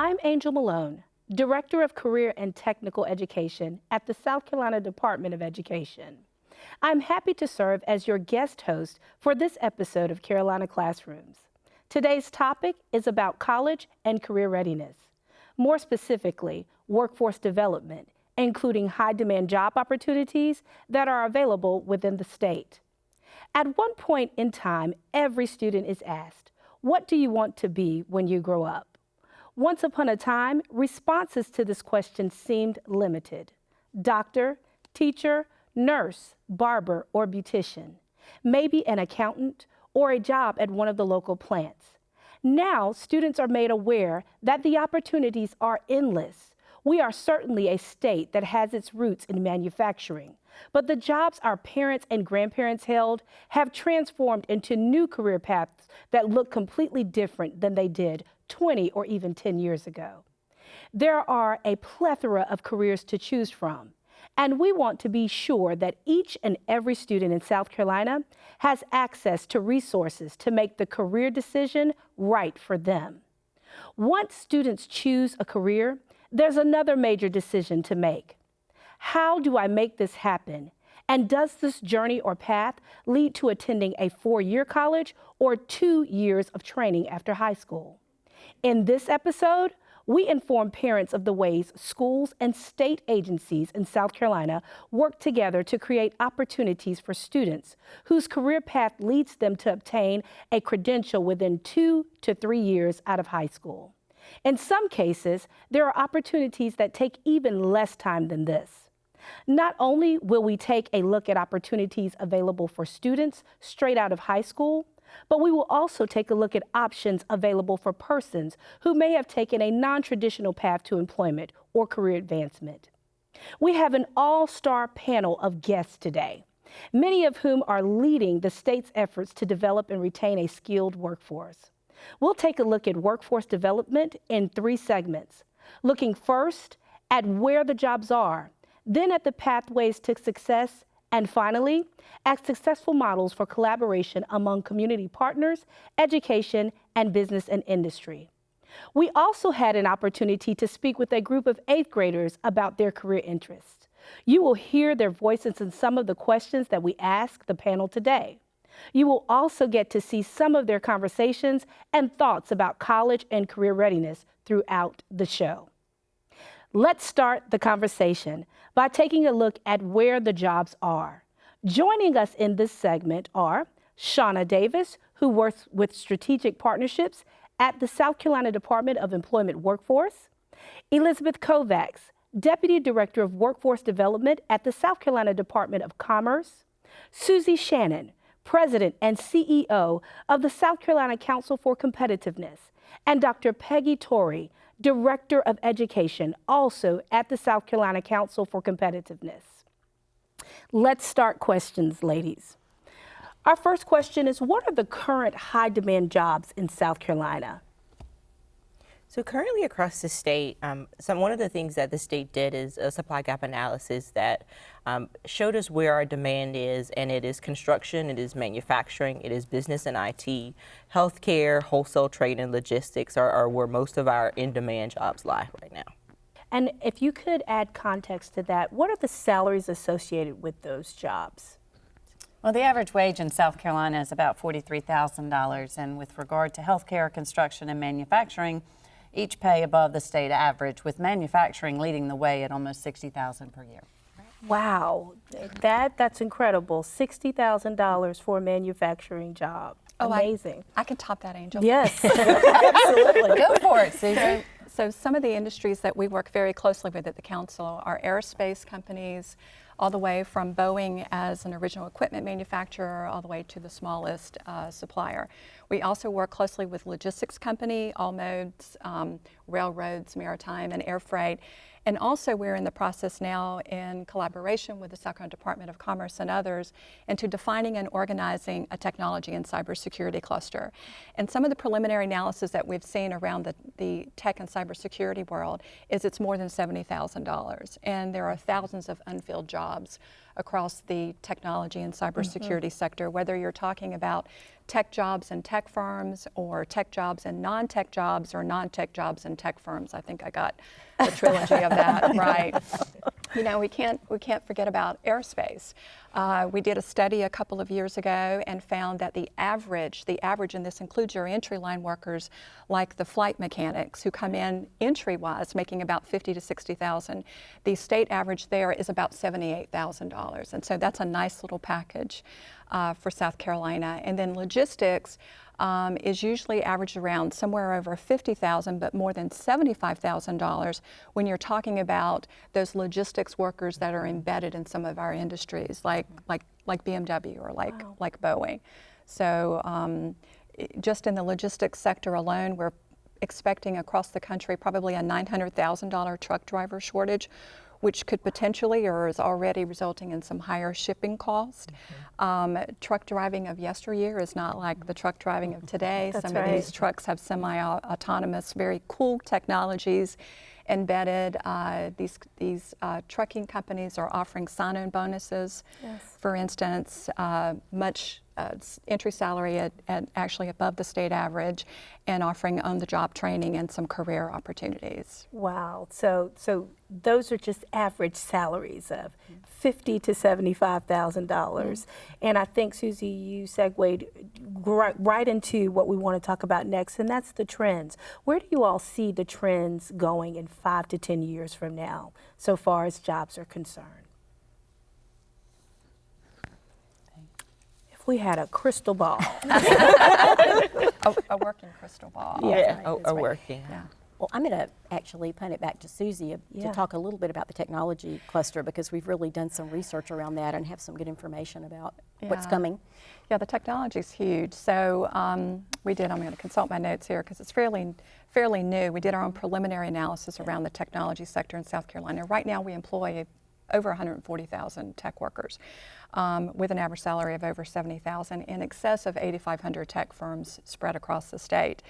I'm Angel Malone, Director of Career and Technical Education at the South Carolina Department of Education. I'm happy to serve as your guest host for this episode of Carolina Classrooms. Today's topic is about college and career readiness, more specifically, workforce development, including high-demand job opportunities that are available within the state. At one point in time, every student is asked, "What do you want to be when you grow up?" Once upon a time, responses to this question seemed limited. Doctor, teacher, nurse, barber, or beautician, maybe an accountant, or a job at one of the local plants. Now, students are made aware that the opportunities are endless. We are certainly a state that has its roots in manufacturing, but the jobs our parents and grandparents held have transformed into new career paths that look completely different than they did 20 or even 10 years ago. There are a plethora of careers to choose from, and we want to be sure that each and every student in South Carolina has access to resources to make the career decision right for them. Once students choose a career, there's another major decision to make. How do I make this happen? And does this journey or path lead to attending a 4-year college or 2 years of training after high school? In this episode, we inform parents of the ways schools and state agencies in South Carolina work together to create opportunities for students whose career path leads them to obtain a credential within 2 to 3 years out of high school. In some cases, there are opportunities that take even less time than this. Not only will we take a look at opportunities available for students straight out of high school, but we will also take a look at options available for persons who may have taken a non-traditional path to employment or career advancement. We have an all-star panel of guests today, many of whom are leading the state's efforts to develop and retain a skilled workforce. We'll take a look at workforce development in 3 segments, looking first at where the jobs are, then at the pathways to success, and finally, at successful models for collaboration among community partners, education, and business and industry. We also had an opportunity to speak with a group of 8th graders about their career interests. You will hear their voices in some of the questions that we asked the panel today. You will also get to see some of their conversations and thoughts about college and career readiness throughout the show. Let's start the conversation by taking a look at where the jobs are. Joining us in this segment are Shauna Davis, who works with strategic partnerships at the South Carolina Department of Employment Workforce, Elizabeth Kovacs, Deputy Director of Workforce Development at the South Carolina Department of Commerce, Susie Shannon, President and CEO of the South Carolina Council for Competitiveness, and Dr. Peggy Torrey, Director of Education, also at the South Carolina Council for Competitiveness. Let's start questions, ladies. Our first question is, what are the current high-demand jobs in South Carolina? So currently across the state, one of the things that the state did is a supply gap analysis that showed us where our demand is, and it is construction, it is manufacturing, it is business and IT, healthcare, wholesale trade, and logistics are where most of our in-demand jobs lie right now. And if you could add context to that, what are the salaries associated with those jobs? Well, the average wage in South Carolina is about $43,000, and with regard to healthcare, construction, and manufacturing, each pay above the state average, with manufacturing leading the way at almost $60,000 per year. Wow, that's incredible. $60,000 for a manufacturing job. Oh, amazing. I can top that, Angel. Yes, absolutely. Go for it, Susan. So some of the industries that we work very closely with at the council are aerospace companies, all the way from Boeing as an original equipment manufacturer, all the way to the smallest supplier. We also work closely with logistics company, all modes, railroads, maritime, and air freight. And also we're in the process now in collaboration with the South Carolina Department of Commerce and others into defining and organizing a technology and cybersecurity cluster. And some of the preliminary analysis that we've seen around the tech and cybersecurity world is it's more than $70,000. And there are thousands of unfilled jobs across the technology and cybersecurity sector, whether you're talking about tech jobs and tech firms, or tech jobs and non-tech jobs, or non-tech jobs and tech firms. I think I got the trilogy of that right. You know, we can't forget about aerospace. We did a study a couple of years ago and found that the average, and this includes your entry line workers, like the flight mechanics who come in entry-wise, making about $50,000 to $60,000. The state average there is about $78,000, and so that's a nice little package for South Carolina. And then logistics is usually averaged around somewhere over $50,000, but more than $75,000 when you're talking about those logistics workers that are embedded in some of our industries, like BMW or like Boeing. So just in the logistics sector alone, we're expecting across the country probably a $900,000 truck driver shortage, which could potentially or is already resulting in some higher shipping costs. Truck driving of yesteryear is not like the truck driving of today. That's Some of these trucks have semi-autonomous, very cool technologies embedded. These trucking companies are offering sign-on bonuses. For instance, much entry salary at actually above the state average, and offering on-the-job training and some career opportunities. Wow. So those are just average salaries of $50,000 to $75,000. And I think, Susie, you segued right into what we want to talk about next, and that's the trends. Where do you all see the trends going in 5 to 10 years from now, so far as jobs are concerned? If we had a crystal ball. A working crystal ball. Working. Yeah. Well, I'm going to actually punt it back to Susie to talk a little bit about the technology cluster, because we've really done some research around that and have some good information about what's coming. Yeah, the technology is huge. So I'm going to consult my notes here because it's fairly new. We did our own preliminary analysis around the technology sector in South Carolina. Right now we employ over 140,000 tech workers with an average salary of over $70,000, in excess of 8,500 tech firms spread across the state.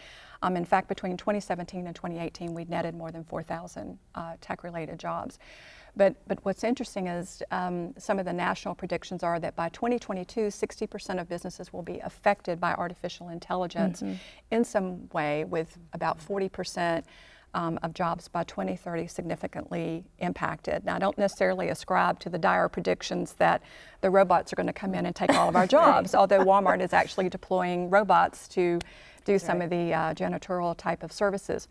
In fact, between 2017 and 2018, we netted more than 4,000 tech-related jobs. But what's interesting is some of the national predictions are that by 2022, 60% of businesses will be affected by artificial intelligence in some way, with about 40% of jobs by 2030 significantly impacted. Now, I don't necessarily ascribe to the dire predictions that the robots are going to come in and take all of our jobs, although Walmart is actually deploying robots to do some of the janitorial type of services.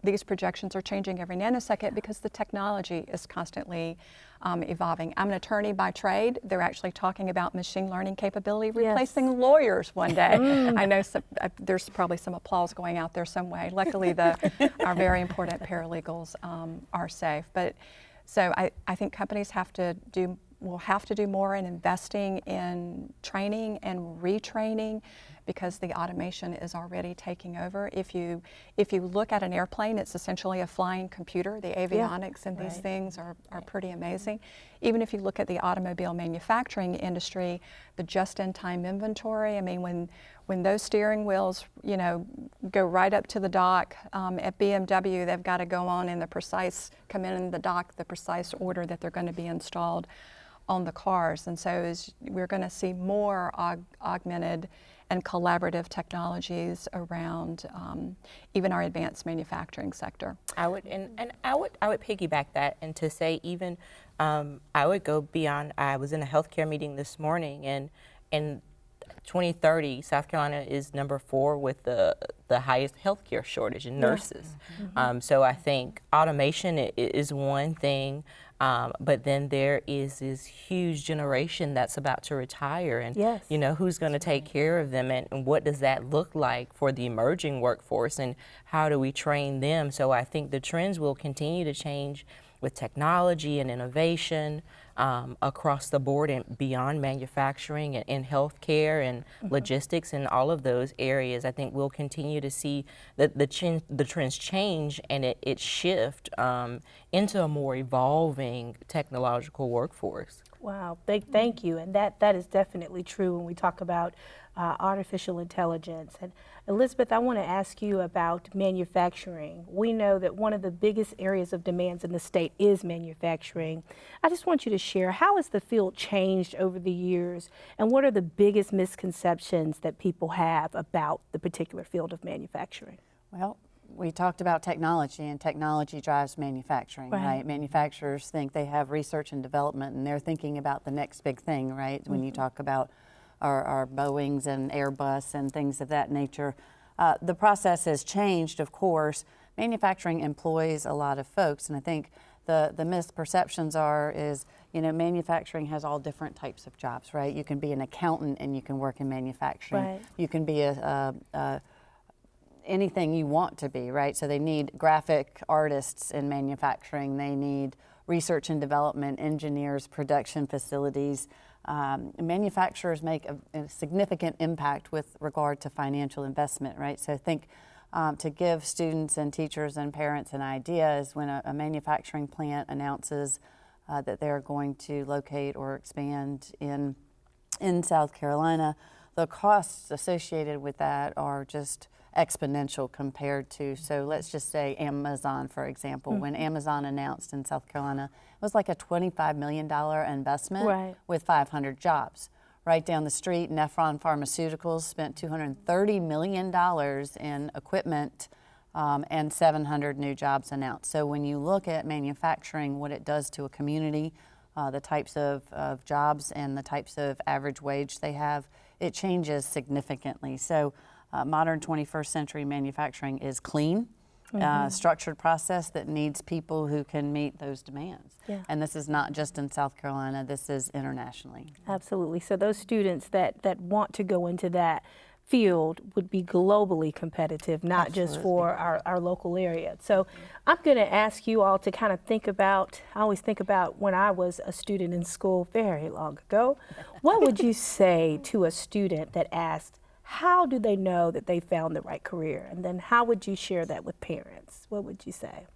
These projections are changing every nanosecond because the technology is constantly evolving. I'm an attorney by trade. They're actually talking about machine learning capability replacing lawyers one day. I know there's probably some applause going out there some way. Luckily, our very important paralegals are safe. But so I think companies will have to do more in investing in training and retraining, because the automation is already taking over. If you look at an airplane, it's essentially a flying computer. The avionics in these things are pretty amazing. Even if you look at the automobile manufacturing industry, the just-in-time inventory, I mean, when those steering wheels, go right up to the dock at BMW, they've got to go on in the precise order that they're going to be installed on the cars. And so we're going to see more augmented and collaborative technologies around even our advanced manufacturing sector. I would piggyback that, and to say even I would go beyond. I was in a healthcare meeting this morning, and in 2030, South Carolina is number 4 with the highest healthcare shortage in nurses. So I think automation is one thing. But then there is this huge generation that's about to retire, and who's going to take care of them, and what does that look like for the emerging workforce, and how do we train them? So I think the trends will continue to change with technology and innovation across the board and beyond manufacturing and in healthcare and logistics and all of those areas. I think we'll continue to see the trends change and it shift into a more evolving technological workforce. Wow, thank you. And that is definitely true when we talk about artificial intelligence. And Elizabeth, I want to ask you about manufacturing. We know that one of the biggest areas of demands in the state is manufacturing. I just want you to share, how has the field changed over the years, and what are the biggest misconceptions that people have about the particular field of manufacturing? Well, we talked about technology, and technology drives manufacturing, right? Manufacturers think they have research and development, and they're thinking about the next big thing, right? When you talk about our Boeings and Airbus and things of that nature. The process has changed, of course. Manufacturing employs a lot of folks, and I think the misperceptions is, manufacturing has all different types of jobs, right? You can be an accountant and you can work in manufacturing. Right. You can be anything you want to be, right? So they need graphic artists in manufacturing. They need research and development engineers, production facilities. Manufacturers make a significant impact with regard to financial investment, right? So I think to give students and teachers and parents an idea is when a manufacturing plant announces that they're going to locate or expand in South Carolina, the costs associated with that are just exponential compared to, so let's just say Amazon, for example. When Amazon announced in South Carolina, it was like a $25 million investment with 500 jobs. Right down the street, Nephron Pharmaceuticals spent $230 million in equipment and 700 new jobs announced. So when you look at manufacturing, what it does to a community, the types of jobs and the types of average wage they have, it changes significantly. So modern 21st century manufacturing is clean, structured process that needs people who can meet those demands. Yeah. And this is not just in South Carolina, this is internationally. Absolutely. So those students that want to go into that field would be globally competitive, not just for our local area. So I'm going to ask you all to kind of think about, I always think about when I was a student in school very long ago. What would you say to a student that asked, how do they know that they found the right career? And then how would you share that with parents? What would you say?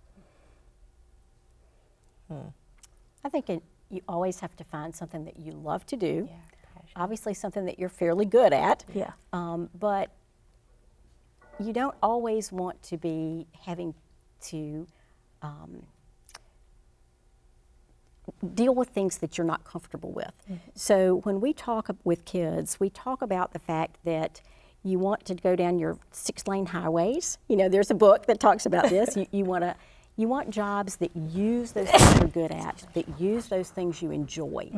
I think you always have to find something that you love to do. Yeah, obviously something that you're fairly good at. Yeah. But you don't always want to be having to deal with things that you're not comfortable with. So when we talk with kids, we talk about the fact that you want to go down your 6-lane highways. There's a book that talks about this. You want jobs that use those things you're good at, that use those things you enjoy.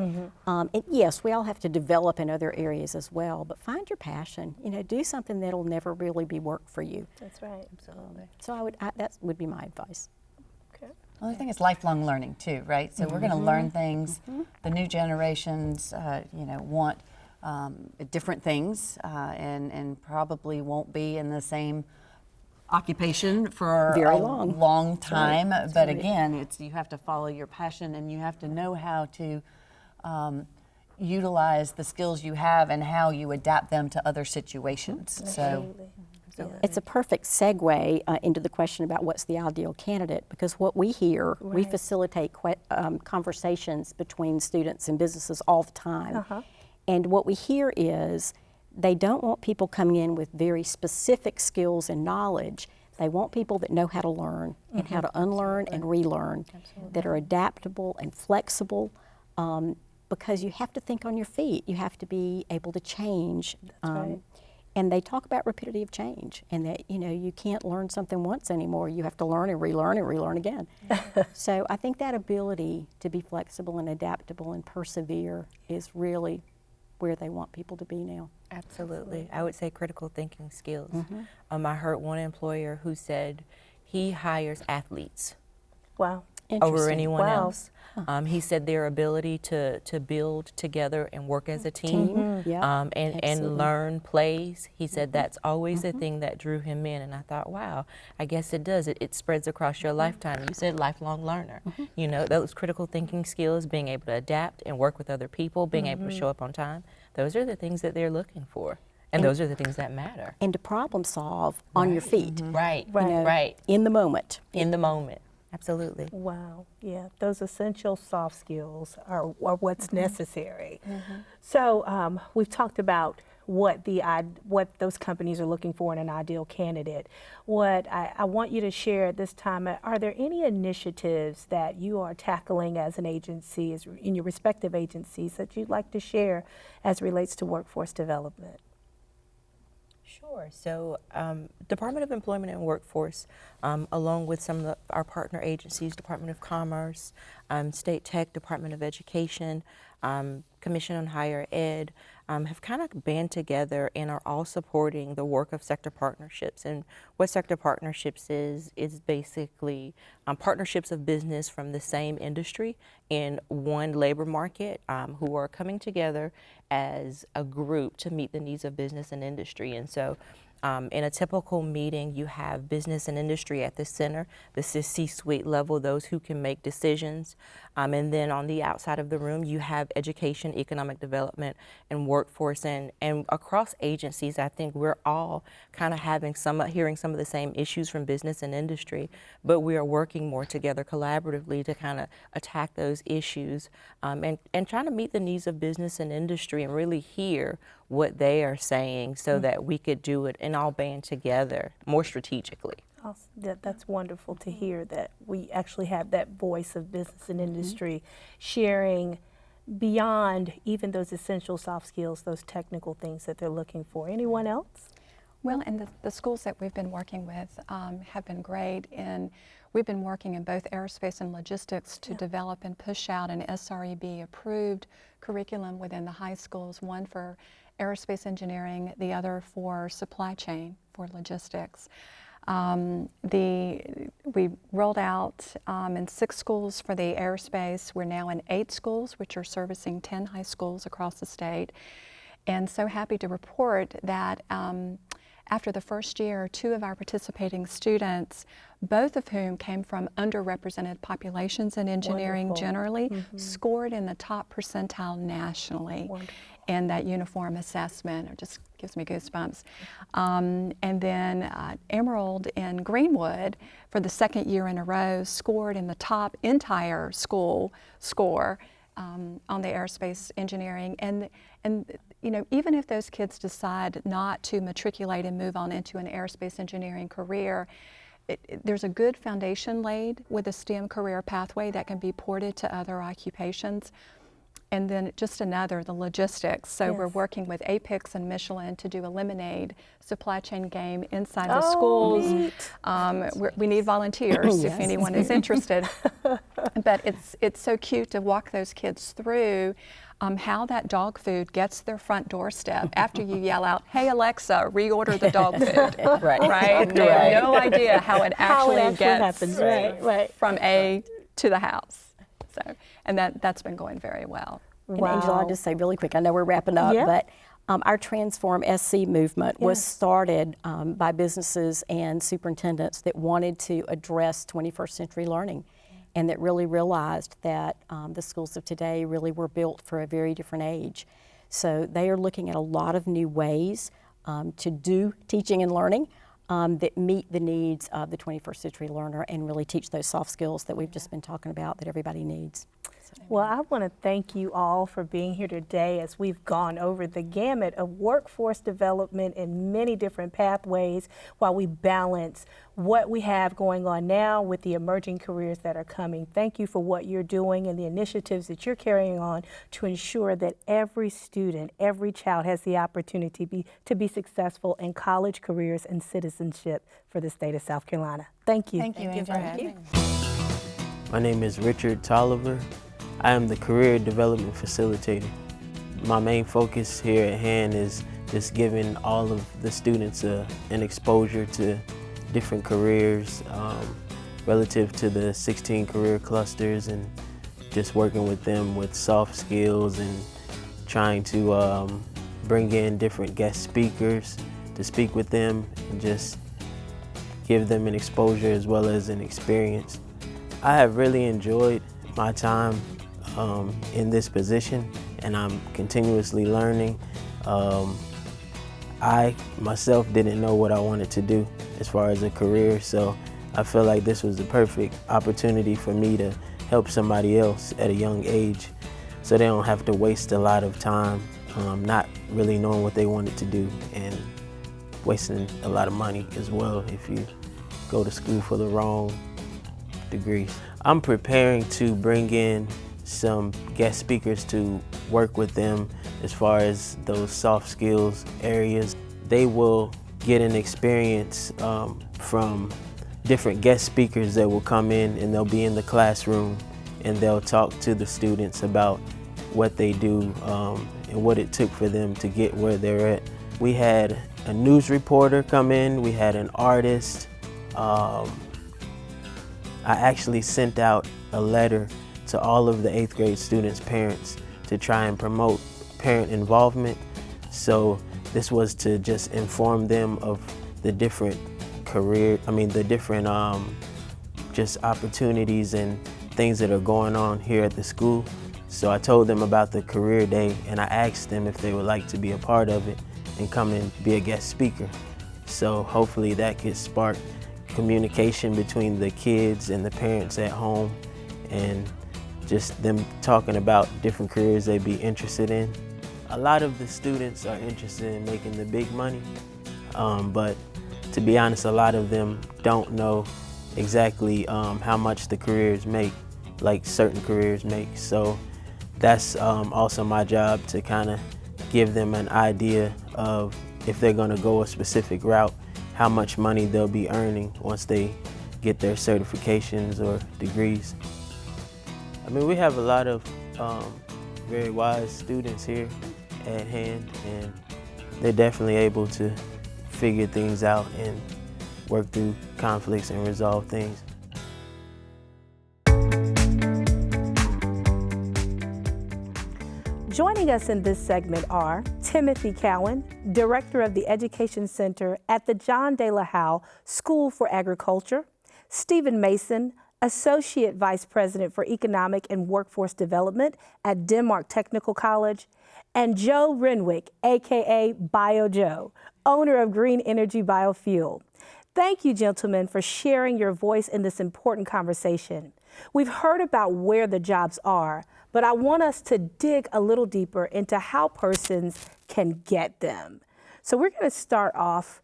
And yes, we all have to develop in other areas as well, but find your passion. Do something that'll never really be work for you. That's right. Absolutely. So that would be my advice. Well, I think it's lifelong learning too, right? So we're going to learn things. The new generations, want different things, and probably won't be in the same occupation for very a long time. Right. But again, you have to follow your passion, and you have to know how to utilize the skills you have and how you adapt them to other situations. So. It's a perfect segue into the question about what's the ideal candidate, because what we hear, we facilitate conversations between students and businesses all the time. And what we hear is they don't want people coming in with very specific skills and knowledge. They want people that know how to learn and how to unlearn and relearn, that are adaptable and flexible, because you have to think on your feet. You have to be able to change. And they talk about repetitive change, and that you can't learn something once anymore. You have to learn and relearn again. So I think that ability to be flexible and adaptable and persevere is really where they want people to be now. Absolutely. I would say critical thinking skills. I heard one employer who said he hires athletes. Wow. Over anyone else. He said their ability to build together and work as a team, and learn plays. He said that's always the thing that drew him in, and I thought, wow, I guess it does. It spreads across your lifetime. You said lifelong learner. Those critical thinking skills, being able to adapt and work with other people, being able to show up on time, those are the things that they're looking for. And those are the things that matter. And to problem solve on your feet. Right. In the moment. In the moment. Absolutely. Wow. Yeah, those essential soft skills are what's necessary. So we've talked about what those companies are looking for in an ideal candidate. What I want you to share at this time, are there any initiatives that you are tackling as an agency, in your respective agencies, that you'd like to share as relates to workforce development? Sure. So, Department of Employment and Workforce, along with some of our partner agencies, Department of Commerce, State Tech, Department of Education, Commission on Higher Ed, have kind of band together and are all supporting the work of sector partnerships. And what sector partnerships is basically partnerships of business from the same industry in one labor market who are coming together as a group to meet the needs of business and industry. And so in a typical meeting, you have business and industry at the center. This is C-suite level, those who can make decisions. And then on the outside of the room, you have education, economic development, and workforce. And across agencies, I think we're all kind of hearing some of the same issues from business and industry, but we are working more together collaboratively to kind of attack those issues and trying to meet the needs of business and industry and really hear what they are saying so that we could do it and all band together more strategically. Awesome. That's wonderful to hear that we actually have that voice of business and industry sharing beyond even those essential soft skills, those technical things that they're looking for. Anyone else? Well, and the schools that we've been working with have been great, and we've been working in both aerospace and logistics to develop and push out an SREB approved curriculum within the high schools, one for aerospace engineering, the other for supply chain, for logistics. We rolled out in 6 schools for the aerospace. We're now in 8 schools, which are servicing 10 high schools across the state. And so happy to report that after the first year, 2 of our participating students, both of whom came from underrepresented populations in engineering generally, scored in the top percentile nationally in that uniform assessment. It just gives me goosebumps. And then Emerald in Greenwood, for the 2nd year in a row, scored in the top entire school score on the aerospace engineering. And you know, even if those kids decide not to matriculate and move on into an aerospace engineering career, there's a good foundation laid with a STEM career pathway that can be ported to other occupations. And then just another, the logistics. So we're working with Apex and Michelin to do a lemonade supply chain game inside the schools. We need volunteers if anyone is interested. But it's so cute to walk those kids through how that dog food gets their front doorstep after you yell out, "Hey Alexa, reorder the dog food." Right? They have no idea how it actually gets from A to the house. So, and that's been going very well. And Angel, I'll just say really quick, I know we're wrapping up, but our Transform SC movement was started by businesses and superintendents that wanted to address 21st century learning and that really realized that the schools of today really were built for a very different age. So they are looking at a lot of new ways to do teaching and learning that meet the needs of the 21st century learner and really teach those soft skills that we've just been talking about that everybody needs. Well, I want to thank you all for being here today as we've gone over the gamut of workforce development in many different pathways while we balance what we have going on now with the emerging careers that are coming. Thank you for what you're doing and the initiatives that you're carrying on to ensure that every student, every child has the opportunity to be successful in college careers and citizenship for the state of South Carolina. Thank you. Thank you, Angel. for having me. My name is Richard Tolliver. I am the Career Development Facilitator. My main focus here at hand is just giving all of the students an exposure to different careers relative to the 16 career clusters and just working with them with soft skills and trying to bring in different guest speakers to speak with them and just give them an exposure as well as an experience. I have really enjoyed my time in this position, and I'm continuously learning. I myself didn't know what I wanted to do as far as a career, so I feel like this was the perfect opportunity for me to help somebody else at a young age so they don't have to waste a lot of time not really knowing what they wanted to do and wasting a lot of money as well if you go to school for the wrong degrees. I'm preparing to bring in some guest speakers to work with them as far as those soft skills areas. They will get an experience from different guest speakers that will come in, and they'll be in the classroom and they'll talk to the students about what they do and what it took for them to get where they're at. We had a news reporter come in, we had an artist. I actually sent out a letter to all of the 8th grade students' parents to try and promote parent involvement. So this was to just inform them of the different just opportunities and things that are going on here at the school. So I told them about the career day, and I asked them if they would like to be a part of it and come and be a guest speaker. So hopefully that could spark communication between the kids and the parents at home, and just them talking about different careers they'd be interested in. A lot of the students are interested in making the big money, but to be honest, a lot of them don't know exactly how much the careers make, like certain careers make. So that's also my job to kind of give them an idea of, if they're going to go a specific route, how much money they'll be earning once they get their certifications or degrees. I mean, we have a lot of very wise students here at hand, and they're definitely able to figure things out and work through conflicts and resolve things. Joining us in this segment are Timothy Cowan, Director of the Education Center at the John De La Howe School for Agriculture, Stephen Mason, Associate Vice President for Economic and Workforce Development at Denmark Technical College, and Joe Renwick, aka Bio Joe, owner of Green Energy Biofuel. Thank you, gentlemen, for sharing your voice in this important conversation. We've heard about where the jobs are, but I want us to dig a little deeper into how persons can get them. So we're going to start off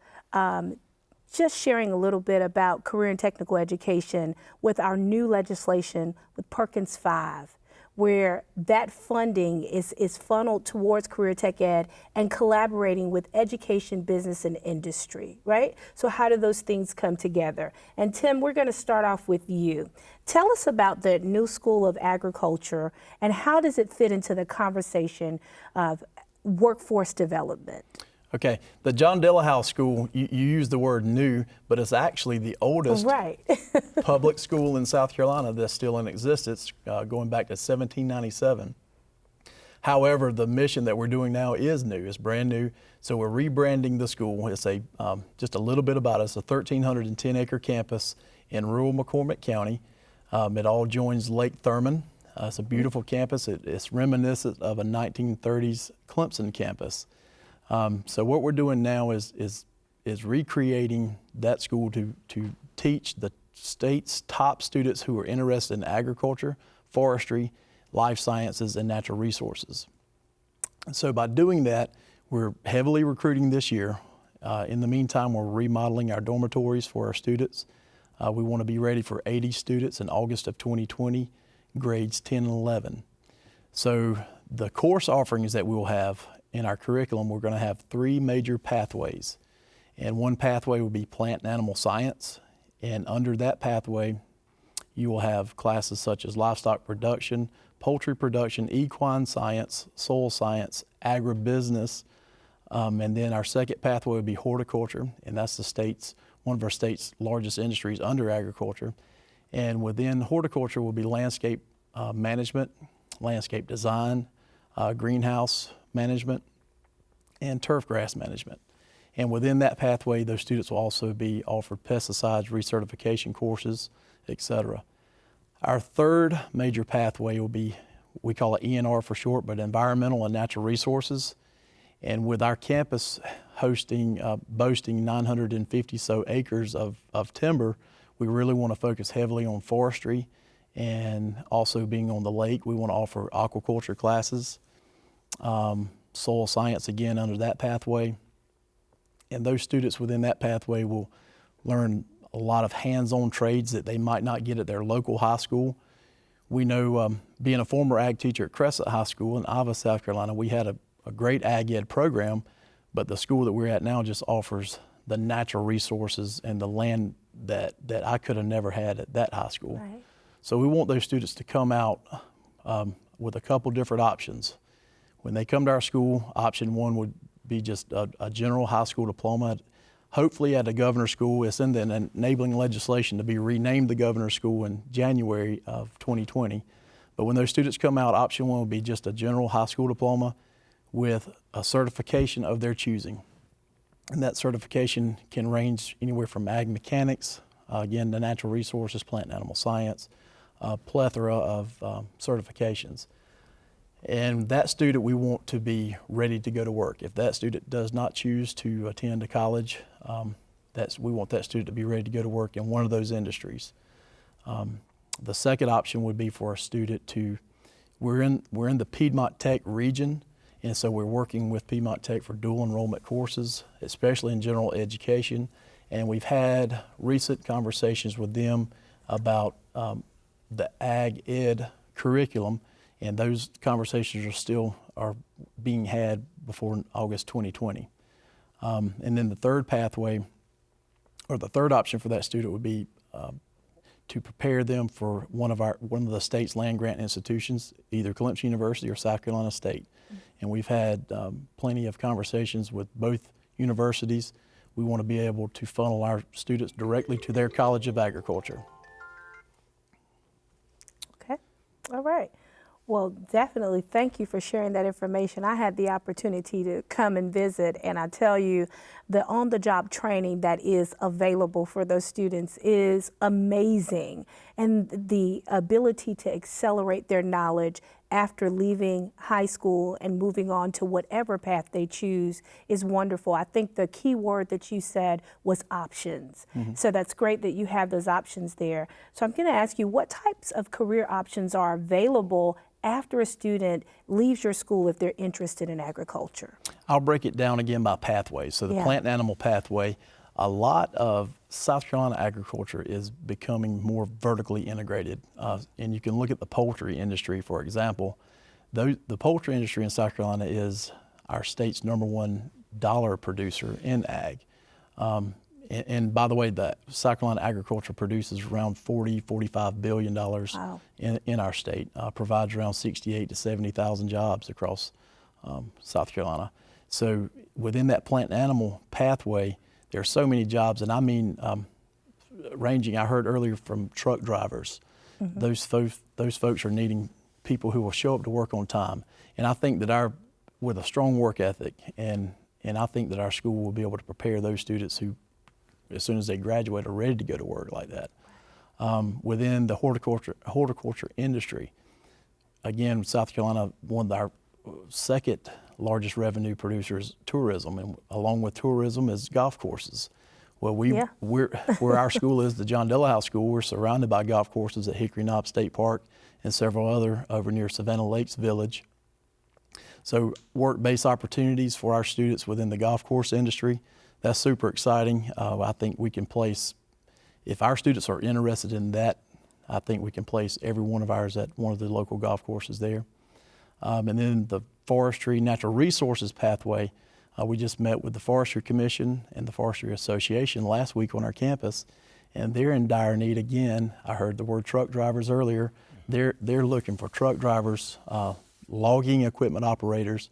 just sharing a little bit about career and technical education with our new legislation with Perkins 5, where that funding is funneled towards career tech ed and collaborating with education, business, and industry, right? So how do those things come together? And Tim, we're going to start off with you. Tell us about the new School of Agriculture and how does it fit into the conversation of workforce development? Okay, the John De La Howe School, you use the word new, but it's actually the oldest public school in South Carolina that's still in existence, going back to 1797. However, the mission that we're doing now is new, it's brand new. So we're rebranding the school. It's just a little bit about us, a 1,310-acre campus in rural McCormick County. It all joins Lake Thurmond. It's a beautiful campus. It's reminiscent of a 1930s Clemson campus. So what we're doing now is recreating that school to teach the state's top students who are interested in agriculture, forestry, life sciences, and natural resources. And so by doing that, we're heavily recruiting this year. In the meantime, we're remodeling our dormitories for our students. We want to be ready for 80 students in August of 2020, grades 10 and 11. So the course offerings that we'll have in our curriculum, we're going to have 3 major pathways. And one pathway will be plant and animal science. And under that pathway, you will have classes such as livestock production, poultry production, equine science, soil science, agribusiness. And then our second pathway would be horticulture, and that's one of our state's largest industries under agriculture. And within horticulture will be landscape management, landscape design, greenhouse management, and turf grass management. And within that pathway, those students will also be offered pesticides, recertification courses, etc. Our third major pathway will be, we call it ENR for short, but environmental and natural resources. And with our campus boasting 950 so acres of timber, we really want to focus heavily on forestry, and also being on the lake, we want to offer aquaculture classes. soil science again under that pathway. And those students within that pathway will learn a lot of hands-on trades that they might not get at their local high school. We know, being a former ag teacher at Crescent High School in Ava, South Carolina, we had a great ag ed program, but the school that we're at now just offers the natural resources and the land that I could have never had at that high school. Right. So we want those students to come out with a couple different options. When they come to our school, option one would be just a general high school diploma, hopefully at a governor's school. It's in the enabling legislation to be renamed the governor's school in January of 2020. But when those students come out, option one would be just a general high school diploma with a certification of their choosing. And that certification can range anywhere from ag mechanics, again, the natural resources, plant and animal science, a plethora of certifications. And that student we want to be ready to go to work. If that student does not choose to attend a college, we want that student to be ready to go to work in one of those industries. The second option would be for a student to, we're in the Piedmont Tech region, and so we're working with Piedmont Tech for dual enrollment courses, especially in general education. And we've had recent conversations with them about the ag ed curriculum, and those conversations are being had before August 2020. And then the third pathway, or the third option for that student would be to prepare them for one of the state's land grant institutions, either Clemson University or South Carolina State. And we've had plenty of conversations with both universities. We want to be able to funnel our students directly to their College of Agriculture. Okay, all right. Well, definitely thank you for sharing that information. I had the opportunity to come and visit, and I tell you, the on-the-job training that is available for those students is amazing. And the ability to accelerate their knowledge after leaving high school and moving on to whatever path they choose is wonderful. I think the key word that you said was options. So that's great that you have those options there. So I'm going to ask you, what types of career options are available after a student leaves your school if they're interested in agriculture? I'll break it down again by pathways. So the plant and animal pathway, a lot of South Carolina agriculture is becoming more vertically integrated. And you can look at the poultry industry, for example. The poultry industry in South Carolina is our state's #1 dollar producer in ag. And by the way, the South Carolina agriculture produces around $45 billion in our state, provides around 68 to 70,000 jobs across South Carolina. So within that plant and animal pathway, there are so many jobs, and I mean ranging, I heard earlier from truck drivers. Those folks are needing people who will show up to work on time. And I think that with a strong work ethic, and I think that our school will be able to prepare those students who, as soon as they graduate, are ready to go to work like that. Within the horticulture industry, again, South Carolina, one of our second largest revenue producers, tourism, and along with tourism is golf courses. Well, where our school is, the John Dillhouse School, we're surrounded by golf courses at Hickory Knob State Park and several other over near Savannah Lakes Village. So work-based opportunities for our students within the golf course industry, that's super exciting. I think we can place, if our students are interested in that, I think we can place every one of ours at one of the local golf courses there. And then the Forestry Natural Resources pathway, we just met with the Forestry Commission and the Forestry Association last week on our campus, and they're in dire need again. I heard the word truck drivers earlier. They're looking for truck drivers, logging equipment operators.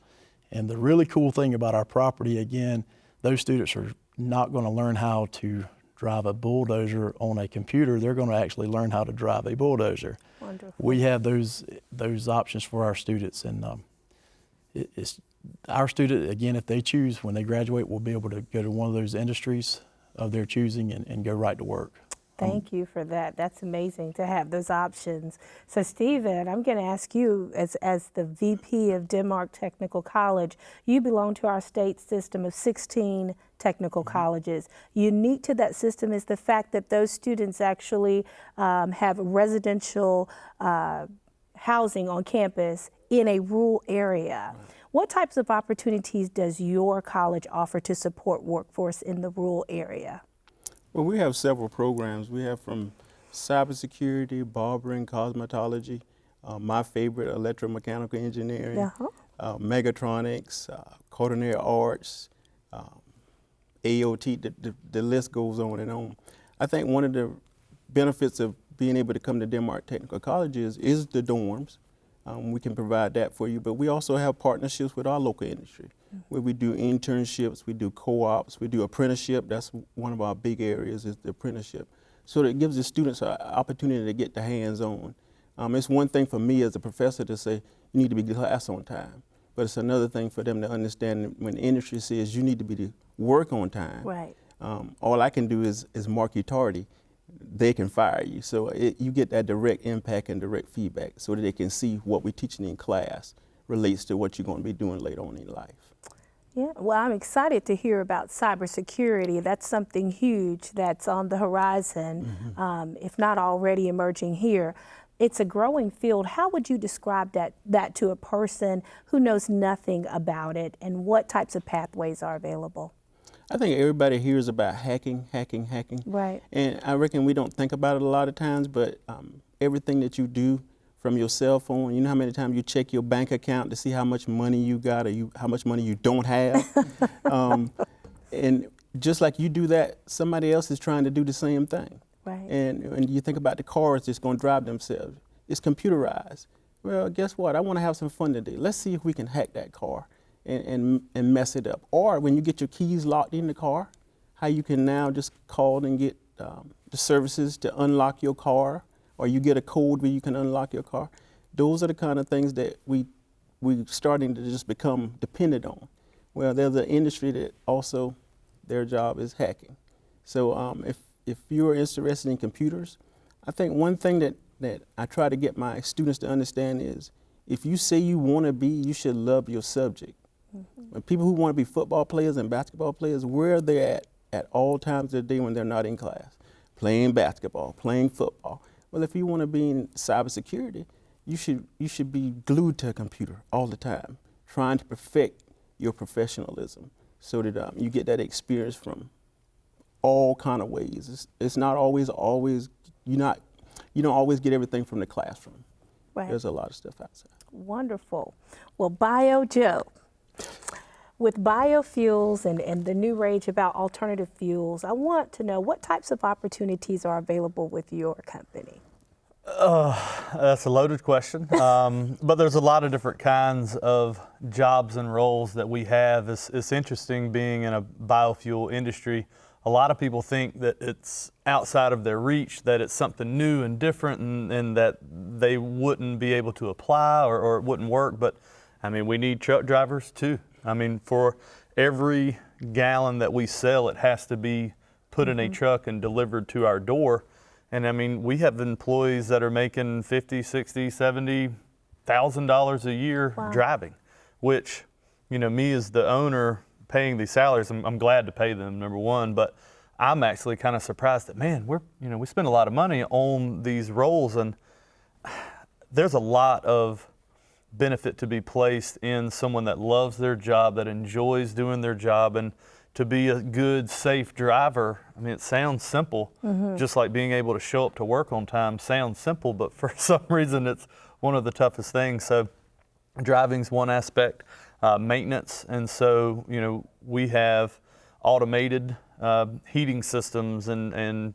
And the really cool thing about our property, again, those students are not going to learn how to drive a bulldozer on a computer. They're going to actually learn how to drive a bulldozer. Wonderful. We have those options for our students, and it's our student, again, if they choose, when they graduate, will be able to go to one of those industries of their choosing and go right to work. Thank you for that. That's amazing to have those options. So Stephen, I'm going to ask you, as the VP of Denmark Technical College, you belong to our state system of 16 technical colleges. Unique to that system is the fact that those students actually have residential housing on campus in a rural area. What types of opportunities does your college offer to support workforce in the rural area? Well, we have several programs. We have from cybersecurity, barbering, cosmetology, my favorite, electromechanical engineering, megatronics, culinary arts, AOT, the list goes on and on. I think one of the benefits of being able to come to Denmark Technical College is the dorms. We can provide that for you, but we also have partnerships with our local industry, where we do internships, we do co-ops, we do apprenticeship. That's one of our big areas, is the apprenticeship. So that it gives the students an opportunity to get their hands on. It's one thing for me as a professor to say, you need to be class on time, but it's another thing for them to understand when the industry says you need to be to work on time. Right. All I can do is mark you tardy. They can fire you. So you get that direct impact and direct feedback so that they can see what we're teaching in class relates to what you're going to be doing later on in life. Yeah, well, I'm excited to hear about cybersecurity. That's something huge that's on the horizon, if not already emerging here. It's a growing field. How would you describe that to a person who knows nothing about it, and what types of pathways are available? I think everybody hears about hacking. Right. And I reckon we don't think about it a lot of times, but everything that you do from your cell phone, you know how many times you check your bank account to see how much money you got or how much money you don't have? And just like you do that, somebody else is trying to do the same thing. Right. And you think about the cars that's going to drive themselves. It's computerized. Well, guess what? I want to have some fun today. Let's see if we can hack that car and mess it up. Or when you get your keys locked in the car, how you can now just call and get the services to unlock your car, or you get a code where you can unlock your car. Those are the kind of things that we're starting to just become dependent on. Well, there's an industry that also their job is hacking. So if you're interested in computers, I think one thing that I try to get my students to understand is, if you say you want to be, you should love your subject. When people who want to be football players and basketball players, where they're at all times of the day when they're not in class, playing basketball, playing football. Well, if you want to be in cybersecurity, you should be glued to a computer all the time, trying to perfect your professionalism so that you get that experience from all kind of ways. It's not always you don't always get everything from the classroom. Right. There's a lot of stuff outside. Wonderful. Well, Bio Joe, with biofuels and the new rage about alternative fuels, I want to know what types of opportunities are available with your company? That's a loaded question, but there's a lot of different kinds of jobs and roles that we have. It's interesting being in a biofuel industry. A lot of people think that it's outside of their reach, that it's something new and different, and that they wouldn't be able to apply or it wouldn't work. But I mean, we need truck drivers too. I mean, for every gallon that we sell, it has to be put in a truck and delivered to our door. And I mean, we have employees that are making $50,000, $60,000, $70,000 a year driving, which, you know, me as the owner paying these salaries, I'm glad to pay them, number one, but I'm actually kind of surprised that, man, we spend a lot of money on these roles, and there's a lot of benefit to be placed in someone that loves their job, that enjoys doing their job, and to be a good, safe driver. I mean, it sounds simple, just like being able to show up to work on time sounds simple, but for some reason it's one of the toughest things. So driving's one aspect, maintenance, and so, you know, we have automated heating systems and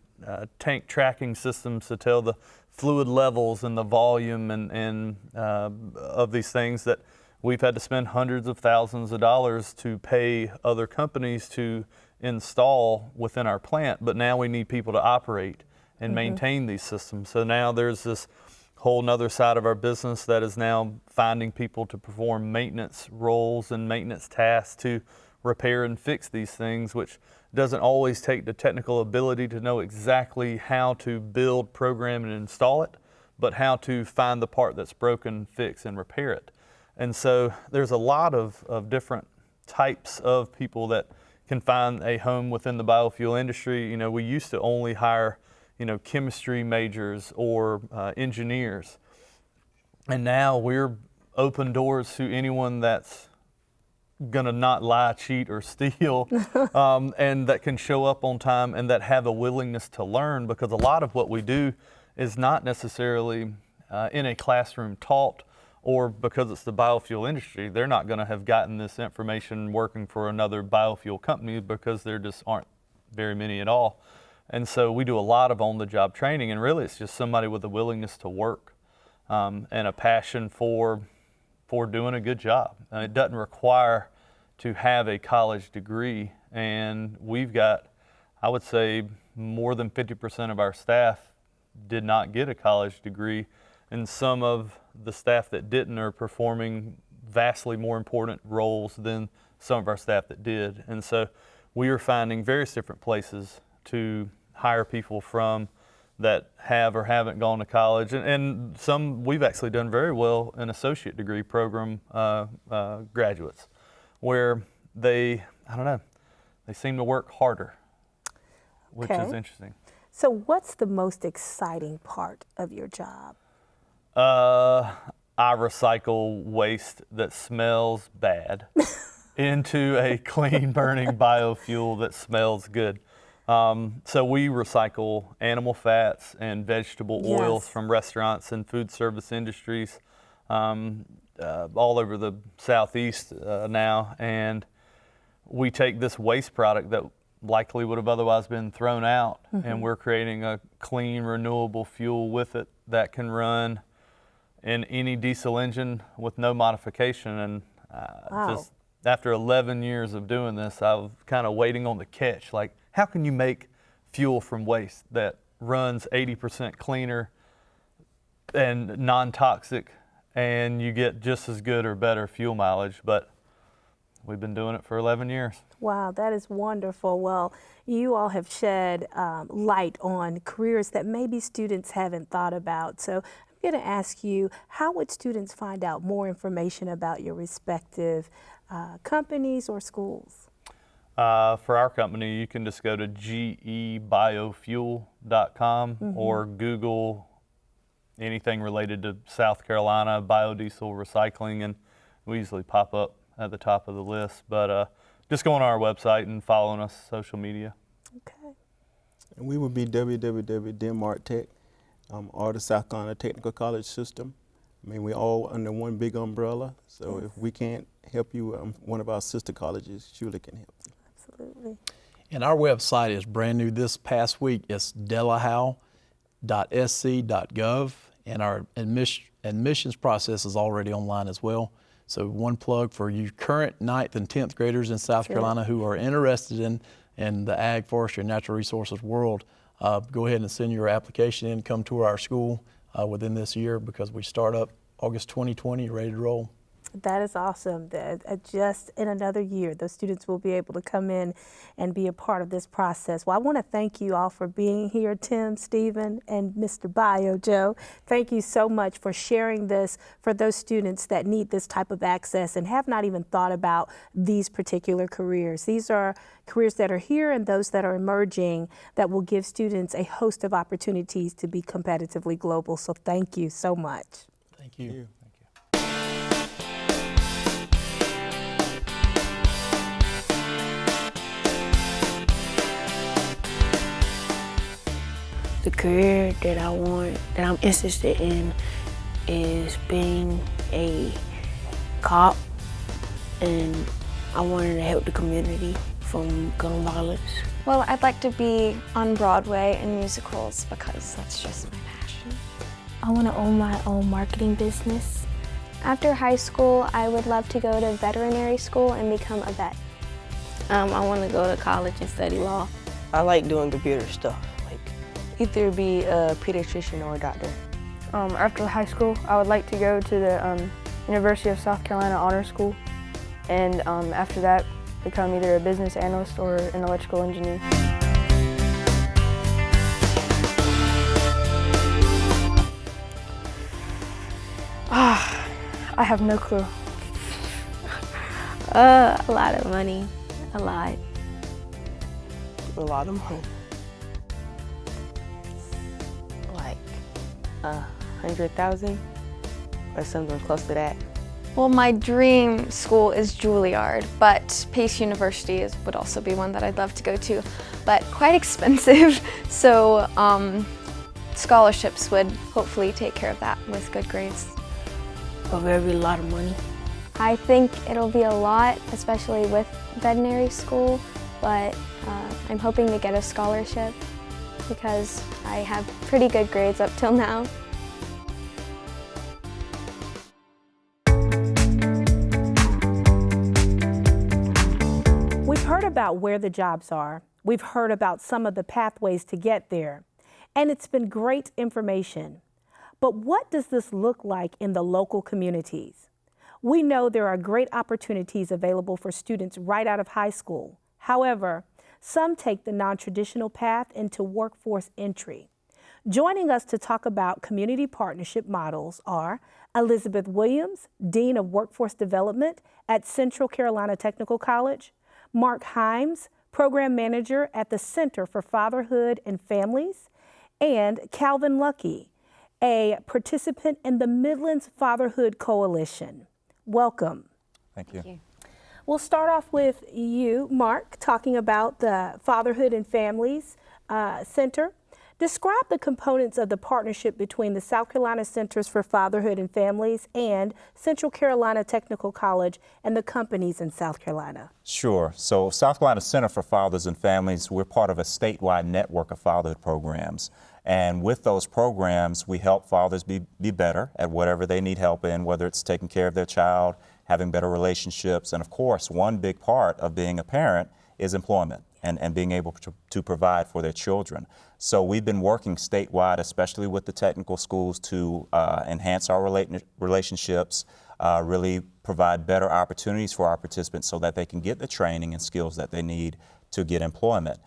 tank tracking systems to tell the fluid levels and the volume and of these things that we've had to spend hundreds of thousands of dollars to pay other companies to install within our plant, but now we need people to operate and maintain these systems. So now there's this whole nother side of our business that is now finding people to perform maintenance roles and maintenance tasks to repair and fix these things, which doesn't always take the technical ability to know exactly how to build, program, and install it, but how to find the part that's broken, fix, and repair it. And so there's a lot of different types of people that can find a home within the biofuel industry. You know, we used to only hire, you know, chemistry majors or engineers. And now we're open doors to anyone that's gonna not lie, cheat, or steal, and that can show up on time and that have a willingness to learn, because a lot of what we do is not necessarily in a classroom taught, or because it's the biofuel industry, they're not gonna have gotten this information working for another biofuel company, because there just aren't very many at all. And so we do a lot of on-the-job training, and really it's just somebody with a willingness to work and a passion for doing a good job. It doesn't require to have a college degree, and we've got, I would say, more than 50% of our staff did not get a college degree, and some of the staff that didn't are performing vastly more important roles than some of our staff that did. And so we are finding various different places to hire people from that have or haven't gone to college, and some we've actually done very well in associate degree program graduates, where they, I don't know, they seem to work harder, which is interesting. So what's the most exciting part of your job? I recycle waste that smells bad into a clean burning biofuel that smells good. So we recycle animal fats and vegetable oils from restaurants and food service industries all over the Southeast now, and we take this waste product that likely would have otherwise been thrown out, and we're creating a clean, renewable fuel with it that can run in any diesel engine with no modification. And just after 11 years of doing this, I was kind of waiting on the catch, like, how can you make fuel from waste that runs 80% cleaner and non-toxic, and you get just as good or better fuel mileage? But we've been doing it for 11 years. Wow, that is wonderful. Well, you all have shed light on careers that maybe students haven't thought about. So I'm going to ask you, how would students find out more information about your respective companies or schools? For our company, you can just go to gebiofuel.com or Google anything related to South Carolina biodiesel recycling, and we usually pop up at the top of the list. But just go on our website and following us social media. Okay. And we would be www.Denmark Tech or the South Carolina Technical College System. I mean, we're all under one big umbrella, so if we can't help you, one of our sister colleges surely can help you. Absolutely. And our website is brand new this past week. It's delahowe.sc.gov, and our admissions process is already online as well. So one plug for you current 9th and 10th graders in South Carolina who are interested in the ag, forestry, and natural resources world, go ahead and send your application in, come tour our school within this year, because we start up August 2020, ready to roll. That is awesome. Just in another year, those students will be able to come in and be a part of this process. Well, I want to thank you all for being here, Tim, Stephen, and Mr. Bio, Joe. Thank you so much for sharing this for those students that need this type of access and have not even thought about these particular careers. These are careers that are here and those that are emerging that will give students a host of opportunities to be competitively global. So thank you so much. Thank you. The career that I want, that I'm interested in, is being a cop, and I wanted to help the community from gun violence. Well, I'd like to be on Broadway in musicals because that's just my passion. I want to own my own marketing business. After high school, I would love to go to veterinary school and become a vet. I want to go to college and study law. I like doing computer stuff, like either be a pediatrician or a doctor. After high school, I would like to go to the University of South Carolina Honor School, and after that, become either a business analyst or an electrical engineer. I have no clue. A lot of money, a lot. A lot of money. Like 100,000 or something close to that. Well, my dream school is Juilliard, but Pace University would also be one that I'd love to go to, but quite expensive. So scholarships would hopefully take care of that with good grades. A very lot of money. I think it'll be a lot, especially with veterinary school, but I'm hoping to get a scholarship because I have pretty good grades up till now. We've heard about where the jobs are. We've heard about some of the pathways to get there. And it's been great information. But what does this look like in the local communities? We know there are great opportunities available for students right out of high school. However, some take the non-traditional path into workforce entry. Joining us to talk about community partnership models are Elizabeth Williams, Dean of Workforce Development at Central Carolina Technical College, Mark Himes, Program Manager at the Center for Fatherhood and Families, and Calvin Lucky, a participant in the Midlands Fatherhood Coalition. Welcome. Thank you. We'll start off with you, Mark, talking about the Fatherhood and Families Center. Describe the components of the partnership between the South Carolina Centers for Fatherhood and Families and Central Carolina Technical College and the companies in South Carolina. Sure. So South Carolina Center for Fathers and Families, we're part of a statewide network of fatherhood programs. And with those programs, we help fathers be better at whatever they need help in, whether it's taking care of their child, having better relationships. And of course, one big part of being a parent is employment and being able to provide for their children. So we've been working statewide, especially with the technical schools, to enhance our relationships, really provide better opportunities for our participants so that they can get the training and skills that they need to get employment.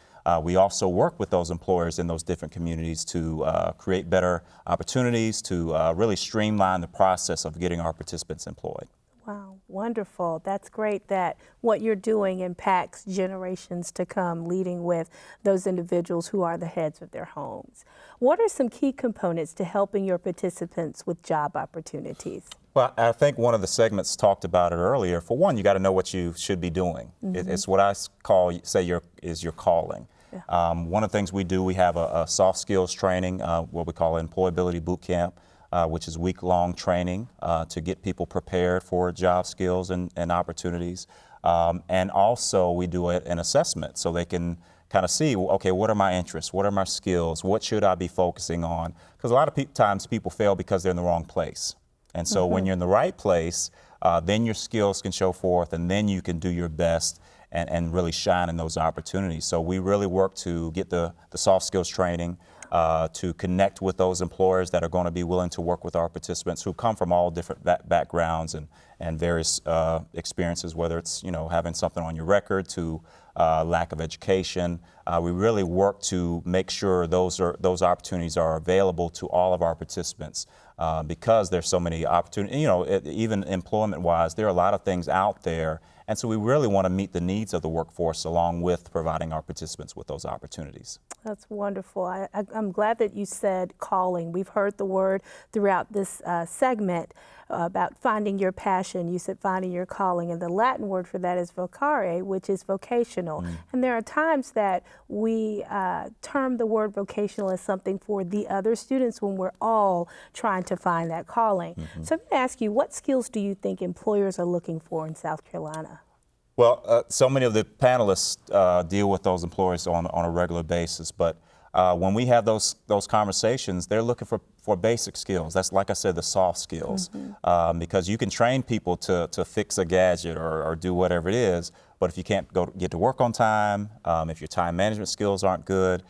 We also work with those employers in those different communities to create better opportunities to really streamline the process of getting our participants employed. Wow, wonderful. That's great that what you're doing impacts generations to come, leading with those individuals who are the heads of their homes. What are some key components to helping your participants with job opportunities? Well, I think one of the segments talked about it earlier. For one, you got to know what you should be doing. Mm-hmm. It's what I say is your calling. Yeah. One of the things we do, we have a soft skills training, what we call Employability Boot Camp, which is week-long training to get people prepared for job skills and opportunities. And also we do an assessment so they can kind of see, okay, what are my interests? What are my skills? What should I be focusing on? Because a lot of times people fail because they're in the wrong place. And so when you're in the right place, then your skills can show forth and then you can do your best and really shine in those opportunities. So we really work to get the soft skills training, to connect with those employers that are going to be willing to work with our participants who come from all different backgrounds and various experiences, whether it's having something on your record to lack of education. We really work to make sure those opportunities are available to all of our participants because there's so many opportunities. Even employment-wise, there are a lot of things out there. And so we really want to meet the needs of the workforce along with providing our participants with those opportunities. That's wonderful. I'm glad that you said calling. We've heard the word throughout this segment about finding your passion. You said finding your calling, and the Latin word for that is vocare, which is vocational. And there are times that we term the word vocational as something for the other students when we're all trying to find that calling. So I'm going to ask you, what skills do you think employers are looking for in South Carolina? Well, so many of the panelists deal with those employers on a regular basis, but when we have those conversations, they're looking for basic skills. That's, like I said, the soft skills, because you can train people to fix a gadget or do whatever it is, but if you can't get to work on time, if your time management skills aren't good,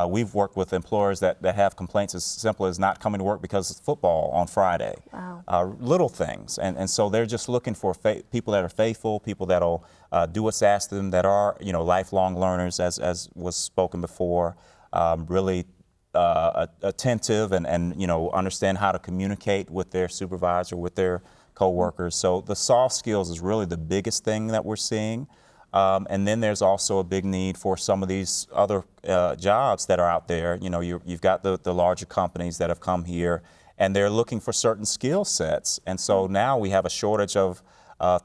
we've worked with employers that have complaints as simple as not coming to work because it's football on Friday. Wow. Little things. And so they're just looking for people that are faithful, people that'll do what's asked of them, that are lifelong learners, as was spoken before, really attentive and understand how to communicate with their supervisor, with their coworkers. So the soft skills is really the biggest thing that we're seeing. And then there's also a big need for some of these other jobs that are out there. You've got the larger companies that have come here and they're looking for certain skill sets. And so now we have a shortage of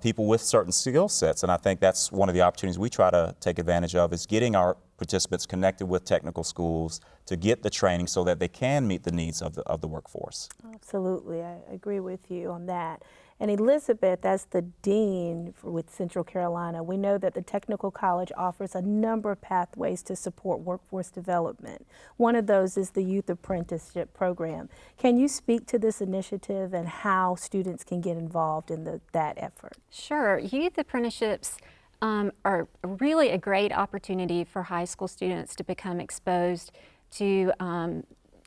people with certain skill sets, and I think that's one of the opportunities we try to take advantage of, is getting our participants connected with technical schools to get the training so that they can meet the needs of the workforce. Absolutely, I agree with you on that. And Elizabeth, as the dean with Central Carolina, we know that the technical college offers a number of pathways to support workforce development. One of those is the Youth Apprenticeship program. Can you speak to this initiative and how students can get involved in that effort? Sure. Youth apprenticeships are really a great opportunity for high school students to become exposed to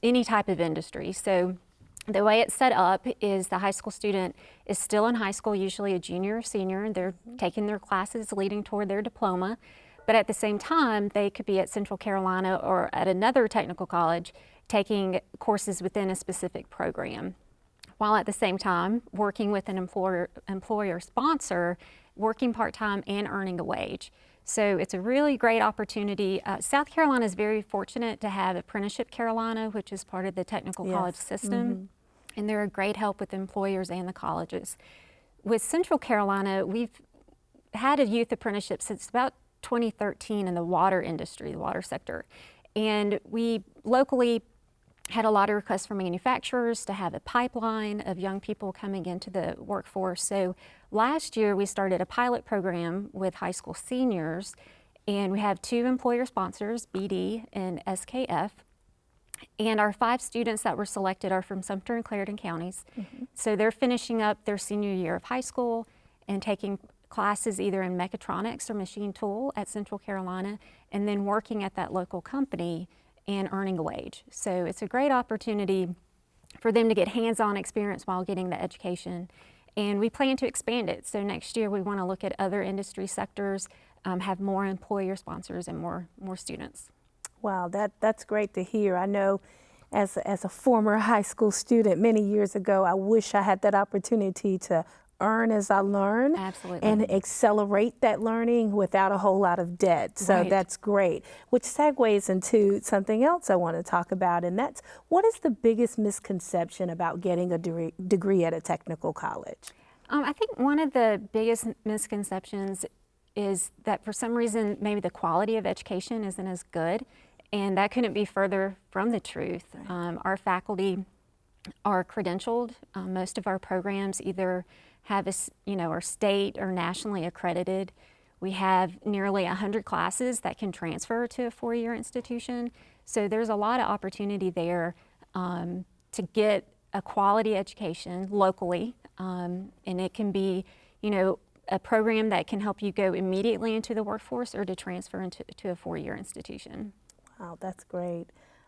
any type of industry. So the way it's set up is the high school student is still in high school, usually a junior or senior, and they're taking their classes leading toward their diploma. But at the same time, they could be at Central Carolina or at another technical college taking courses within a specific program, while at the same time working with an employer sponsor, working part-time and earning a wage. So it's a really great opportunity. South Carolina is very fortunate to have Apprenticeship Carolina, which is part of the technical college system, and they're a great help with employers and the colleges. With Central Carolina, we've had a youth apprenticeship since about 2013 in the water industry, the water sector. And we locally had a lot of requests from manufacturers to have a pipeline of young people coming into the workforce. So last year we started a pilot program with high school seniors, and we have 2 employer sponsors, BD and SKF. And our 5 students that were selected are from Sumter and Clarendon counties. So they're finishing up their senior year of high school and taking classes either in mechatronics or machine tool at Central Carolina, and then working at that local company and earning a wage. So it's a great opportunity for them to get hands-on experience while getting the education. And we plan to expand it. So next year we want to look at other industry sectors, have more employer sponsors and more students. Wow, that's great to hear. I know as a former high school student many years ago, I wish I had that opportunity to earn as I learn. Absolutely. And accelerate that learning without a whole lot of debt. So that's great, which segues into something else I want to talk about, and that's, what is the biggest misconception about getting a degree at a technical college? I think one of the biggest misconceptions is that for some reason maybe the quality of education isn't as good, and that couldn't be further from the truth. Our faculty are credentialed. Most of our programs either have are state or nationally accredited. We have nearly 100 classes that can transfer to a 4-year institution. So there's a lot of opportunity there to get a quality education locally, and it can be, a program that can help you go immediately into the workforce or to transfer into a 4-year institution. Wow, that's great.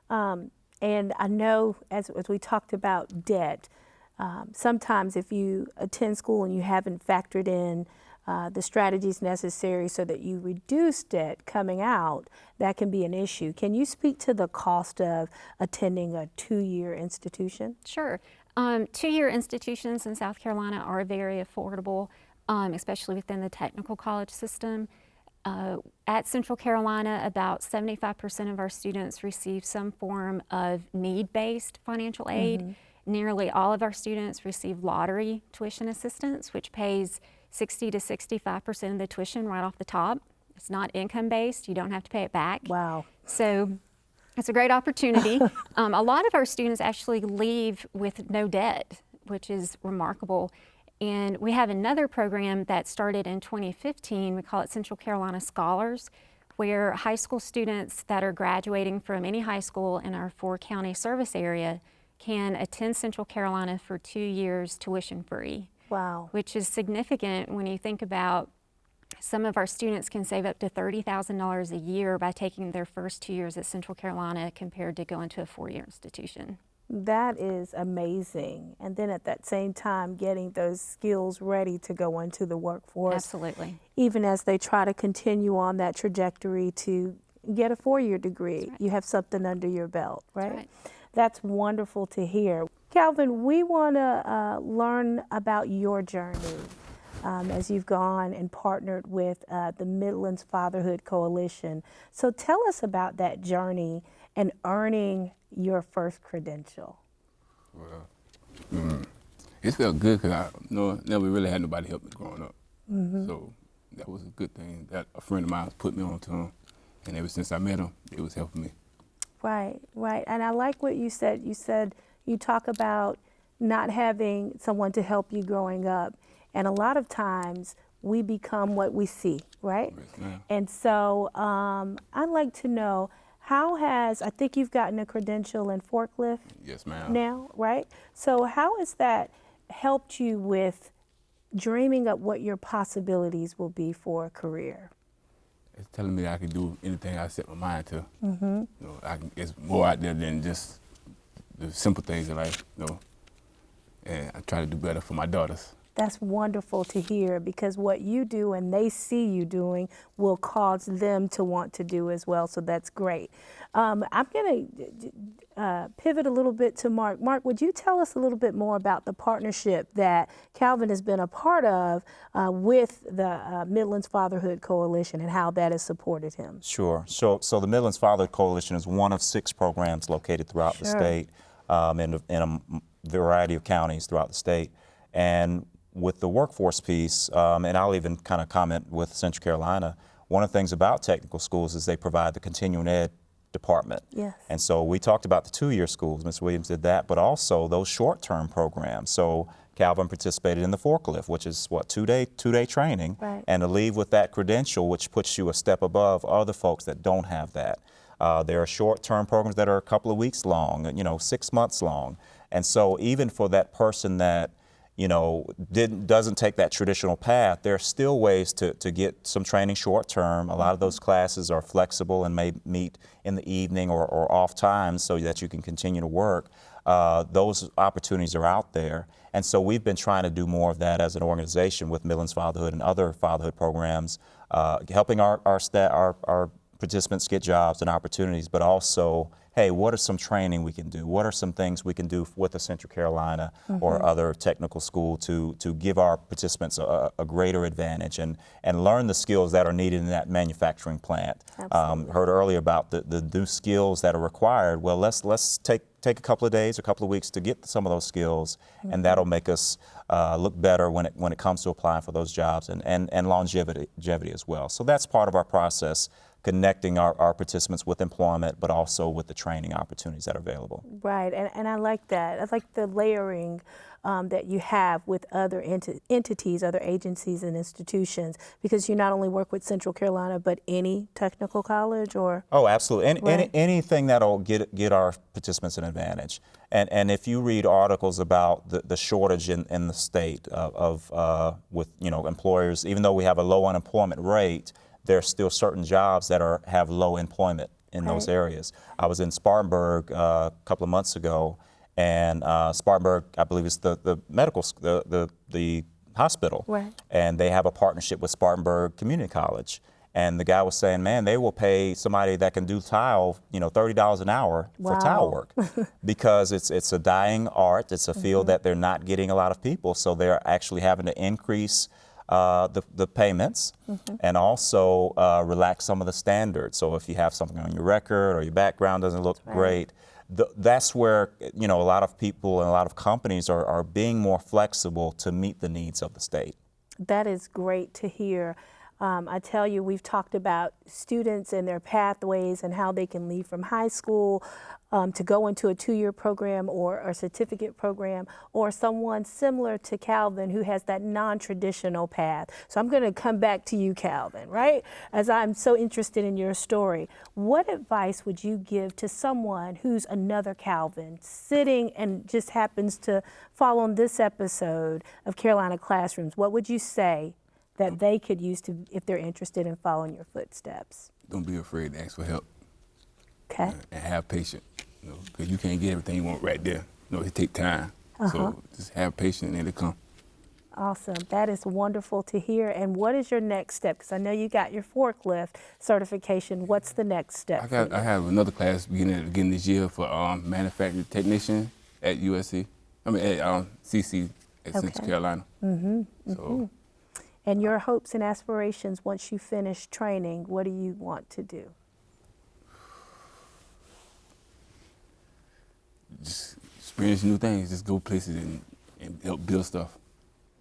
And I know as we talked about debt, sometimes if you attend school and you haven't factored in the strategies necessary so that you reduce debt coming out, that can be an issue. Can you speak to the cost of attending a 2-year institution? Sure. 2-year institutions in South Carolina are very affordable, especially within the technical college system. At Central Carolina, about 75% of our students receive some form of need-based financial aid. Nearly all of our students receive lottery tuition assistance, which pays 60 to 65% of the tuition right off the top. It's not income-based. You don't have to pay it back. Wow. So it's a great opportunity. A lot of our students actually leave with no debt, which is remarkable. And we have another program that started in 2015. We call it Central Carolina Scholars, where high school students that are graduating from any high school in our 4-county service area can attend Central Carolina for 2 years tuition free. Wow. Which is significant when you think about some of our students can save up to $30,000 a year by taking their first 2 years at Central Carolina compared to going to a 4-year institution. That is amazing. And then at that same time, getting those skills ready to go into the workforce. Absolutely. Even as they try to continue on that trajectory to get a 4-year degree, you have something under your belt, right? That's wonderful to hear. Calvin, we want to learn about your journey as you've gone and partnered with the Midlands Fatherhood Coalition. So tell us about that journey and earning your first credential. Well, It felt good because I never really had nobody help me growing up. So that was a good thing that a friend of mine put me on to him. And ever since I met him, it was helping me. Right, right. And I like what you said. You said you talk about not having someone to help you growing up. And a lot of times we become what we see, right? Yes, ma'am. And so I'd like to know, I think you've gotten a credential in forklift Yes, ma'am. now, right? So how has that helped you with dreaming up what your possibilities will be for a career? It's telling me I can do anything I set my mind to. It's more out there than just the simple things in life, and I try to do better for my daughters. That's wonderful to hear, because what you do and they see you doing will cause them to want to do as well, so that's great. I'm going to pivot a little bit to Mark. Mark, would you tell us a little bit more about the partnership that Calvin has been a part of with the Midlands Fatherhood Coalition and how that has supported him? Sure. So the Midlands Fatherhood Coalition is one of 6 programs located throughout the state in a variety of counties throughout the state. And with the workforce piece, and I'll even kind of comment with Central Carolina, one of the things about technical schools is they provide the continuing ed department. Yes. And so we talked about the 2-year schools, Ms. Williams did that, but also those short-term programs. So Calvin participated in the forklift, which is what, two-day training, and to leave with that credential, which puts you a step above other folks that don't have that. There are short-term programs that are a couple of weeks long, 6 months long. And so even for that person that doesn't take that traditional path, there are still ways to get some training short term. A lot of those classes are flexible and may meet in the evening or off times so that you can continue to work. Those opportunities are out there. And so we've been trying to do more of that as an organization with Midlands Fatherhood and other fatherhood programs, helping our participants get jobs and opportunities, but also, hey, what are some training we can do? What are some things we can do with the Central Carolina or other technical school to give our participants a greater advantage and learn the skills that are needed in that manufacturing plant? Heard earlier about the new skills that are required. Well, let's take a couple of days, a couple of weeks to get some of those skills, and that'll make us look better when it comes to applying for those jobs and longevity as well. So that's part of our process, connecting our participants with employment, but also with the training opportunities that are available. Right, and I like that. I like the layering that you have with other entities, other agencies and institutions, because you not only work with Central Carolina, but any technical college or? Oh, absolutely. Anything that'll get our participants an advantage. And if you read articles about the shortage in the state with employers, even though we have a low unemployment rate, there are still certain jobs that have low employment in those areas. I was in Spartanburg a couple of months ago, and Spartanburg, I believe, is the medical the hospital, and they have a partnership with Spartanburg Community College. And the guy was saying, man, they will pay somebody that can do tile, $30 an hour for tile work, because it's a dying art. It's a field that they're not getting a lot of people, so they're actually having to increase the payments and also relax some of the standards. So if you have something on your record or your background doesn't look great, that's where a lot of people and a lot of companies are being more flexible to meet the needs of the state. That is great to hear. I tell you, we've talked about students and their pathways and how they can leave from high school to go into a 2-year program or a certificate program, or someone similar to Calvin who has that non-traditional path. So I'm going to come back to you, Calvin, right? As I'm so interested in your story, what advice would you give to someone who's another Calvin sitting and just happens to fall on this episode of Carolina Classrooms? What would you say that they could use if they're interested in following your footsteps? Don't be afraid to ask for help. Okay. And have patience, because you can't get everything you want right there. It takes time. So just have patience and it'll come. Awesome. That is wonderful to hear. And what is your next step? Because I know you got your forklift certification. What's the next step? I have another class beginning this year for manufacturing technician at USC. At CC at Central Carolina. So. And your hopes and aspirations once you finish training, what do you want to do? Just experience new things, just go places and help build stuff.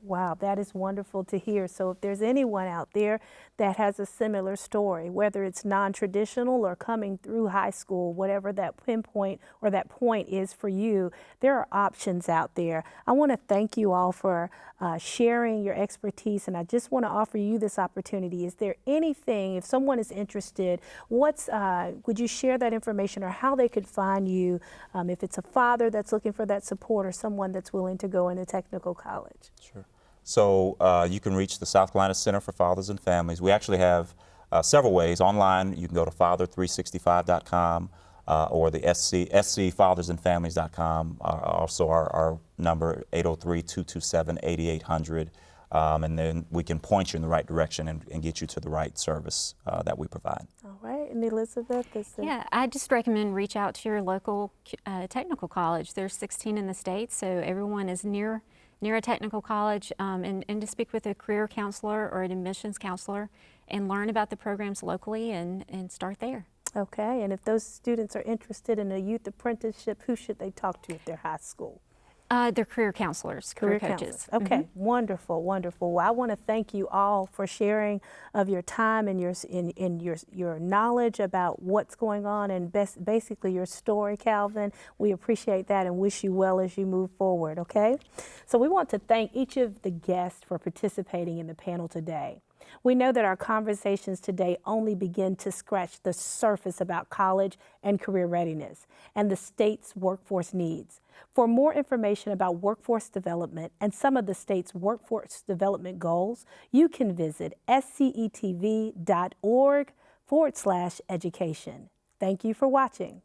Wow, that is wonderful to hear. So if there's anyone out there that has a similar story, whether it's non-traditional or coming through high school, whatever that pinpoint or that point is for you, there are options out there. I want to thank you all for sharing your expertise, and I just want to offer you this opportunity. Is there anything, if someone is interested, would you share that information or how they could find you if it's a father that's looking for that support or someone that's willing to go into technical college? Sure. So you can reach the South Carolina Center for Fathers and Families. We actually have several ways. Online, you can go to father365.com or the scfathersandfamilies.com. Also our number, 803-227-8800. And then we can point you in the right direction and get you to the right service that we provide. All right, and Elizabeth? Yeah, I just recommend reach out to your local technical college. There's 16 in the state, so everyone is near a technical college, and to speak with a career counselor or an admissions counselor and learn about the programs locally and start there. Okay, and if those students are interested in a youth apprenticeship, who should they talk to if they're high school? They're career counselors, career coaches. Okay, wonderful, wonderful. Well, I want to thank you all for sharing of your time and your knowledge about what's going on and basically your story, Calvin. We appreciate that and wish you well as you move forward, okay? So we want to thank each of the guests for participating in the panel today. We know that our conversations today only begin to scratch the surface about college and career readiness and the state's workforce needs. For more information about workforce development and some of the state's workforce development goals, you can visit scetv.org/education. Thank you for watching.